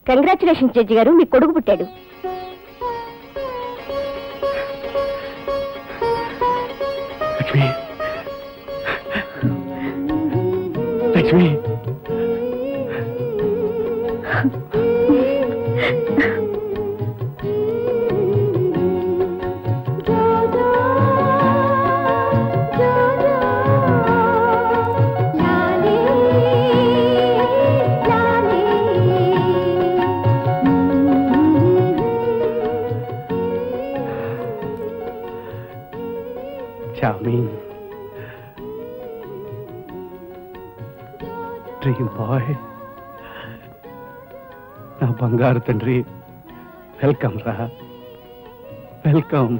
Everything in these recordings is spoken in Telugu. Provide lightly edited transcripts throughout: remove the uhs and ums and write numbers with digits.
కంగ్రాచులేషన్స్ జడ్జి గారు, మీ కొడుకు పుట్టాడు. లక్ష్మి, లక్ష్మి, డ్రీమ్ బాయ్, నా బంగారు తండ్రి, వెల్కమ్ రా, welcome.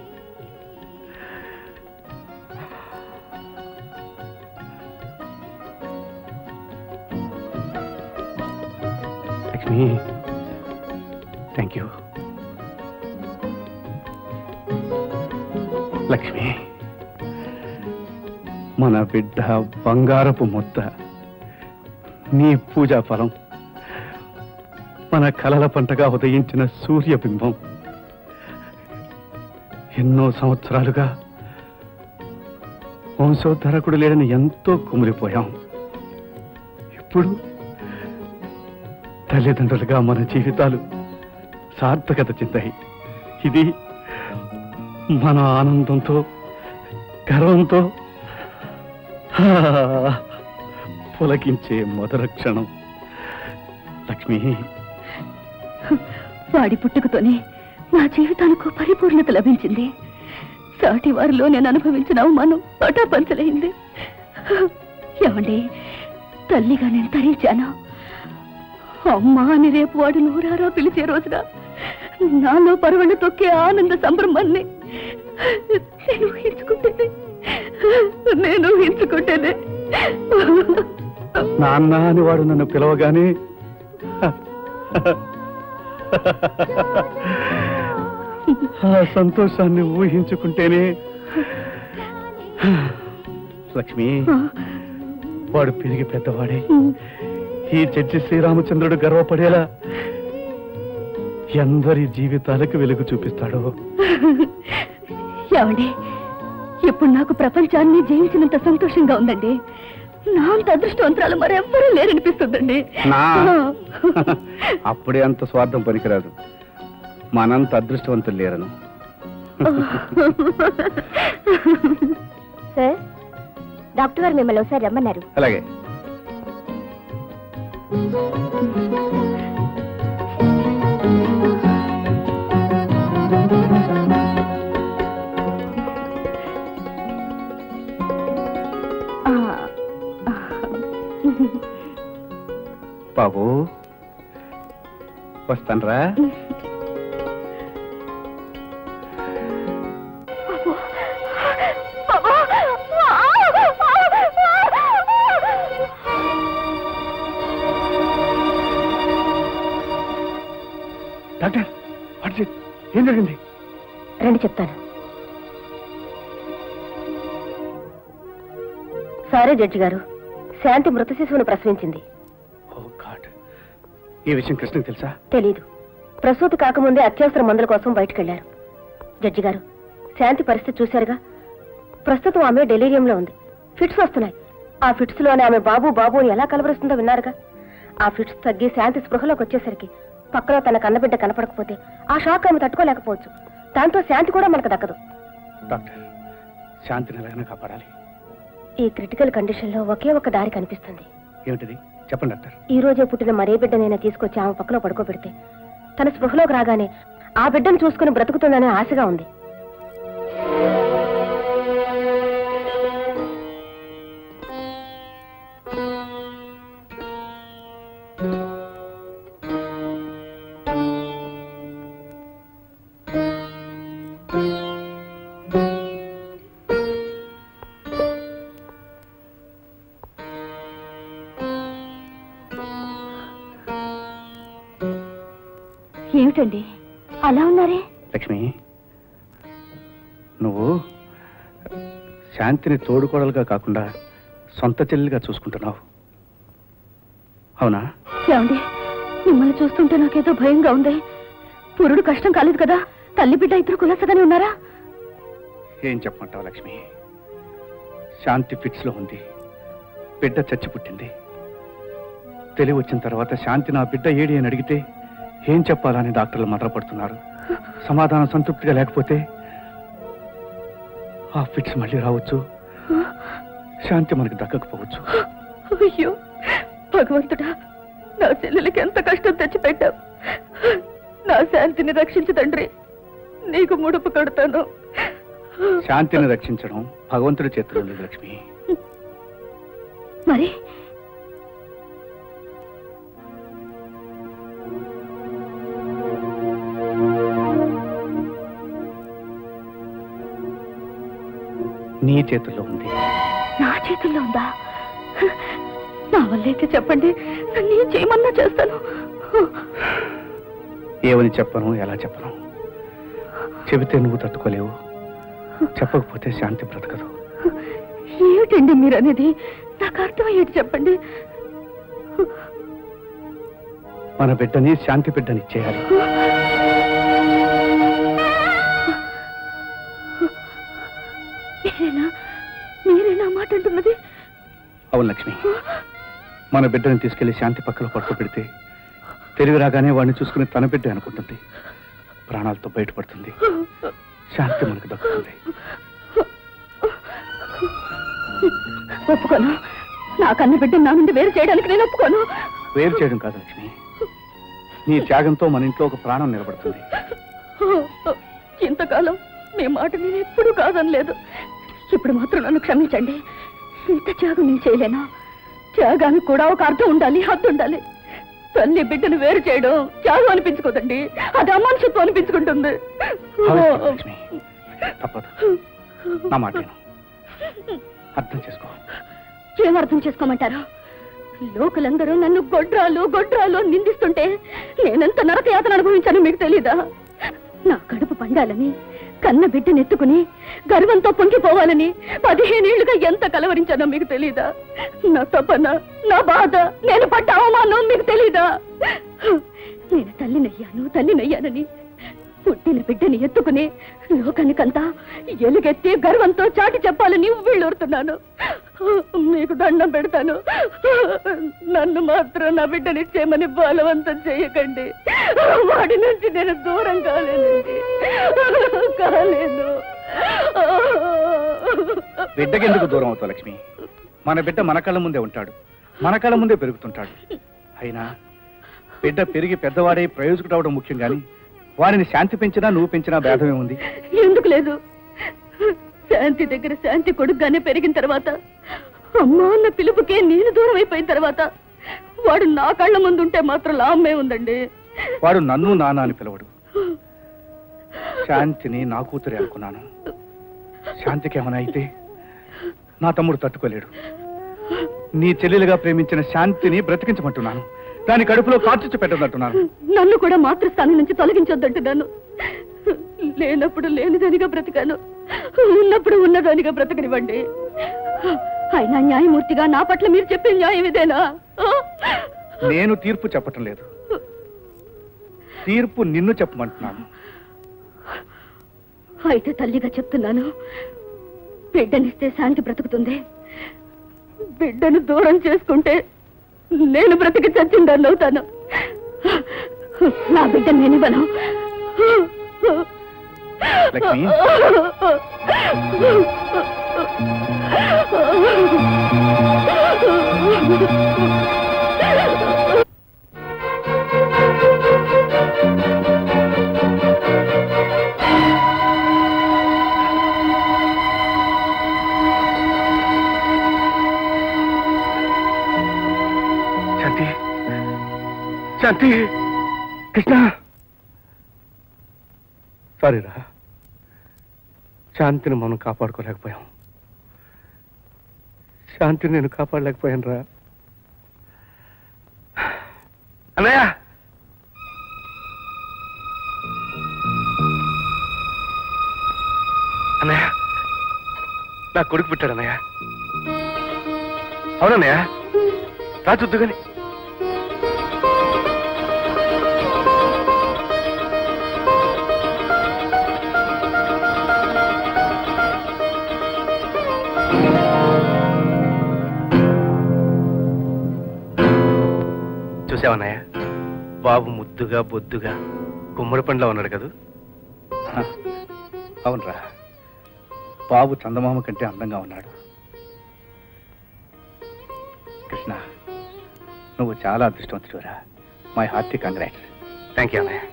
Lakshmi, thank you. Lakshmi, మన బిడ్డ బంగారపు ముద్ద, నీ పూజా ఫలం, మన కలల పంటగా ఉదయించిన సూర్యబింబం. ఎన్నో సంవత్సరాలుగా వంశోద్ధరకుడు లేదని ఎంతో కుమిలిపోయాం. ఇప్పుడు తల్లిదండ్రులుగా మన జీవితాలు సార్థకత చెందాయి. ఇది మన ఆనందంతో, గర్వంతో పులకించే మొదటి క్షణం. లక్ష్మి, వాడి పుట్టుకతోనే నా జీవితానికి పరిపూర్ణత లభించింది. సాటి వారిలో నేను అనుభవించిన అవమానం పటాపంచలైంది. ఏమండి, తల్లిగా నేను తరించాను. అమ్మా అని రేపు వాడు నూరారా పిలిచే రోజున నాలో పరువళ్ళు తొక్కే ఆనంద సంభ్రమాన్ని నేను ఊహించుకుంటేనే నాన్న అని వాడు నన్ను పిలవగానే ఆ సంతోషాన్ని ఊహించుకుంటేనే. లక్ష్మి, వాడు పెరిగి పెద్దవాడే ఈ జడ్జి శ్రీరామచంద్రుడు గర్వపడేలా ఎందరి జీవితాలకు వెలుగు చూపిస్తాడో. ఏమండి, ఇప్పుడు నాకు ప్రపంచాన్ని జయించినంత సంతోషంగా ఉందండి. నా అంత అదృష్టవంతరాలు మరెవ్వరూ లేరనిపిస్తుందండి. అప్పుడే అంత స్వార్థం పనికిరాదు. మనంత అదృష్టవంతులు లేరను. సార్, డాక్టర్ గారు మిమ్మల్ని ఒకసారి రమ్మన్నారు. అలాగే. బాబు, వస్తానరా? డాక్టర్, ఏం జరిగింది? రండి చెప్తాను. సరే జడ్జి గారు, శాంతి మృత శిశువును ప్రసవించింది. ఈ విషయం కృష్ణకి తెలుసా? తెలీదు. ప్రసూతి కాకముందే అత్యవసర మందుల కోసం బయటకెళ్లారు. జడ్జి గారు, శాంతి పరిస్థితి చూశారుగా. ప్రస్తుతం ఆమె డెలీరియంలో ఉంది. ఫిట్స్ వస్తున్నాయి. ఆ ఫిట్స్ లోనే ఆమె బాబు బాబు అని ఎలా కలవరుస్తుందో విన్నారుగా. ఆ ఫిట్స్ తగ్గి శాంతి స్పృహలోకి వచ్చేసరికి పక్కన తన కన్నబిడ్డ కనపడకపోతే ఆ షాక్ ఆమె తట్టుకోలేకపోవచ్చు. దాంతో శాంతి కూడా మనకు దక్కదు. డాక్టర్, శాంతిని ఎలాగైనా కాపాడాలి. ఈ క్రిటికల్ కండిషన్ లో ఒకే ఒక దారి కనిపిస్తుంది. ఏమిటిది? చెప్పండి డాక్టర్. ఈ రోజే పుట్టిన మరే బిడ్డనైనా తీసుకొచ్చి ఆమె పక్కలో పడుకోబెడితే తన స్పృహలోకి రాగానే ఆ బిడ్డను చూసుకుని బ్రతుకుతుందనే ఆశగా ఉంది. ఏమిటండి అలా ఉన్నారే? లక్ష్మి, నువ్వు శాంతిని తోడుకోడలుగా కాకుండా సొంత చెల్లిగా చూసుకుంటున్నావు, అవునా? ఏమండి, మిమ్మల్ని చూస్తుంటే నాకేదో భయంగా ఉంది. పురుడు కష్టం కాలేదు కదా? తల్లి బిడ్డ ఇద్దరు కులసగానే ఉన్నారా? ఏం చెప్పమంటావు లక్ష్మి? శాంతి ఫిట్స్ లో ఉంది. బిడ్డ చచ్చి పుట్టింది. తెలివి వచ్చిన తర్వాత శాంతి నా బిడ్డ ఏడి అని అడిగితే ఏం చెప్పాలని డాక్టర్లు మదరపడుతున్నారు. సమాధానం సంతృప్తిగా లేకపోతే ఆ ఫిట్స్ మళ్ళీ రావచ్చు. శాంతి మనకు దక్కకపోవచ్చు. అయ్యో భగవంతుడా, నా చెల్లెలకి ఎంత కష్టం తెచ్చిపెట్టావు. నా శాంతిని రక్షించు తండ్రి, నీకు ముడుపు కడతాను. శాంతిని రక్షించడం భగవంతుడి చేతిలో లేదు లక్ష్మి. మరి నీ చేతుల్లో ఉంది. నా చేతుల్లో ఉందా? నా వల్లైతే చెప్పండి, నన్ను ఏం చేయమన్నా చేస్తాను. ఏమని చెప్పను, ఎలా చెప్పను? చెబితే నువ్వు తట్టుకోలేవు, చెప్పకపోతే శాంతి బ్రతకదు. ఏమిటండి మీరు అనేది? నాకు అర్థమయ్యేది చెప్పండి. మన బిడ్డని శాంతి బిడ్డని చేయాలి. మీరేనా మాట అంటున్నది? అవును లక్ష్మి, మన బిడ్డని తీసుకెళ్లి శాంతి పక్కలో పడుకోబెడితే తెలివి రాగానే వాడిని చూసుకుని తన బిడ్డ అనుకుంటుంది. ప్రాణాలతో బయటపడుతుంది. శాంతి మనకు దక్కుతుంది. ఒప్పుకోను. నా కన్న బిడ్డ నా నుండి వేరు చేయడానికి నేను ఒప్పుకోను. వేరు చేయడం కాదు లక్ష్మి, నీ త్యాగంతో మన ఇంట్లో ఒక ప్రాణం నిలబడుతుంది. ఇంతకాలం మీ మాట నేను ఎప్పుడూ కాదనలేదు. ఇప్పుడు మాత్రం నన్ను క్షమించండి. ఇంత త్యాగం నేను చేయలేను. త్యాగానికి కూడా ఒక అర్థం ఉండాలి, హద్దు ఉండాలి. తల్లి బిడ్డను వేరు చేయడం త్యాగం అనిపించుకోదండి, అది అమానుషత్వం అనిపించుకుంటుంది. లక్ష్మి తప్పదు, నా మాట అర్థం చేసుకో. ఏం అర్థం చేసుకోమంటారు? లోకలందరూ నన్ను గొడ్రాలు గొడ్రాలు నిందిస్తుంటే నేనెంత నరకయాతన అనుభవించానో మీకు తెలీదా? నా కడుపు పండాలని, కన్న బిడ్డనెత్తుకుని గర్వంతో పొంగిపోవాలని 15 ఏళ్లుగా ఎంత కలవరించానో మీకు తెలీదా? నా తపన, నా బాధ, నేను పడ్డ అవమానం మీకు తెలీదా? నేను తల్లినయ్యానని పుట్టిన బిడ్డని ఎత్తుకుని లోకానికంతా ఎలుగెత్తి గర్వంతో చాటి చెప్పాలని వీళ్ళూరుతున్నాను. మీకు దండం పెడతాను, నన్ను మాత్రం నా బిడ్డనిచ్చేయమని బలవంతం చేయకండి. వాడి నుంచి నేను దూరం కాలేనండి, కాలేను. బిడ్డకెందుకు దూరం అవుతావు లక్ష్మి? మన బిడ్డ మన కళ్ళ ముందే ఉంటాడు, మన కళ్ళ ముందే పెరుగుతుంటాడు. అయినా బిడ్డ పెరిగి పెద్దవాడై ప్రయోజకుడు అవడం ముఖ్యం గాని వారిని శాంతి పెంచినా నువ్వు పెంచినా భేదమే ఉంది. ఎందుకు లేదు? శాంతి దగ్గర శాంతి కొడుకుగానే పెరిగిన తర్వాత, అమ్మా అన్న పిలుపుకే నేను దూరం అయిపోయిన తర్వాత వాడు నా కళ్ళ ముందుంటే మాత్రం లాభమే ఉందండి. వాడు నన్ను నాన్న అని పిలవడు. శాంతిని నా కూతురే అనుకున్నాను. శాంతికి ఏమైనా అయితే నా తమ్ముడు తట్టుకోలేడు. నీ చెల్లెలుగా ప్రేమించిన శాంతిని బ్రతికించమంటున్నాను, దాని కడుపులో కార్చిచ్చు పెట్టదంటున్నాను. నన్ను కూడా మాతృస్థానం నుంచి తొలగించొద్దంటున్నాను. లేనప్పుడు లేనిదానిగా బ్రతికాను, ఉన్నప్పుడు ఉన్నదానిగా బ్రతకనివ్వండి. అయినా న్యాయమూర్తిగా నా పట్ల మీరు చెప్పే న్యాయం ఇదేనా? నేను తీర్పు చెప్పటం లేదు, తీర్పు నిన్ను చెప్పమంటున్నాను. అయితే తల్లిగా చెప్తున్నాను, బిడ్డనిస్తే శాంతి బ్రతుకుతుంది. బిడ్డను దూరం చేసుకుంటే నేను బ్రతికి చచ్చిందని అవుతాను. నా బిడ్డ నేనివ్వను. లక్ష్మి, శాంతి, శాంతి, కృష్ణ, సారీరా, శాంతిని మనం కాపాడుకోలేకపోయాం. శాంతిని నేను కాపాడలేకపోయాను రా. అన్నయ్య, అన్నయ్య, నా కొడుకు పుట్టాడు అన్నయ్య. అవునన్నయ్య, రా చూద్దుగాని. బాబు ముద్దుగా బొద్దుగా గుమ్మడి పండ్లో ఉన్నాడు కదా? అవునరా, బాబు చందమామ కంటే అందంగా ఉన్నాడు. కృష్ణ, నువ్వు చాలా అదృష్టవంతుడురా. My hearty congrats. Thank you అన్నయ్య.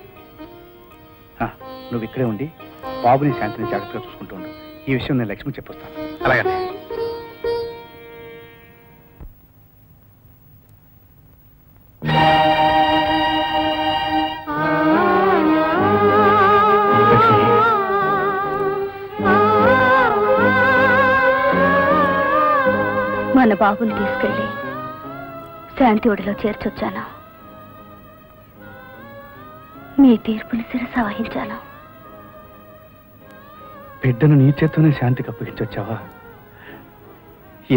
నువ్వు ఇక్కడే ఉండి బాబుని శాంతిని జాగ్రత్తగా చూసుకుంటూ ఉండు. ఈ విషయం నేను లక్ష్మికి చెప్పొస్తాను. అలాగే. మన బాబుని తీసుకెళ్ళి శాంతి ఒడిలో చేర్చొచ్చాను. మీ తీర్పుని శిరస వహించాను. బిడ్డను నీ చేతోనే శాంతికి అప్పగించొచ్చావా?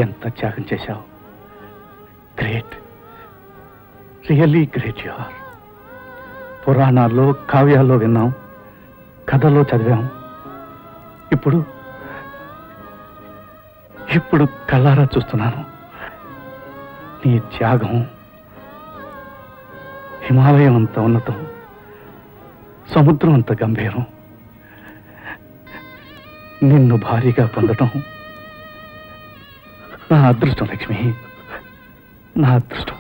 ఎంత త్యాగం చేశావు. Great, really great you are. పురాణాల్లో కావ్యాల్లో విన్నాం, కథల్లో చదివాం. ఇప్పుడు కళ్ళారా చూస్తున్నాను. నీ త్యాగం హిమాలయం అంత ఉన్నతం, సముద్రం అంత గంభీరం. నిన్ను భారీగా పొందటం నా అదృష్టం లక్ష్మి, నా అదృష్టం.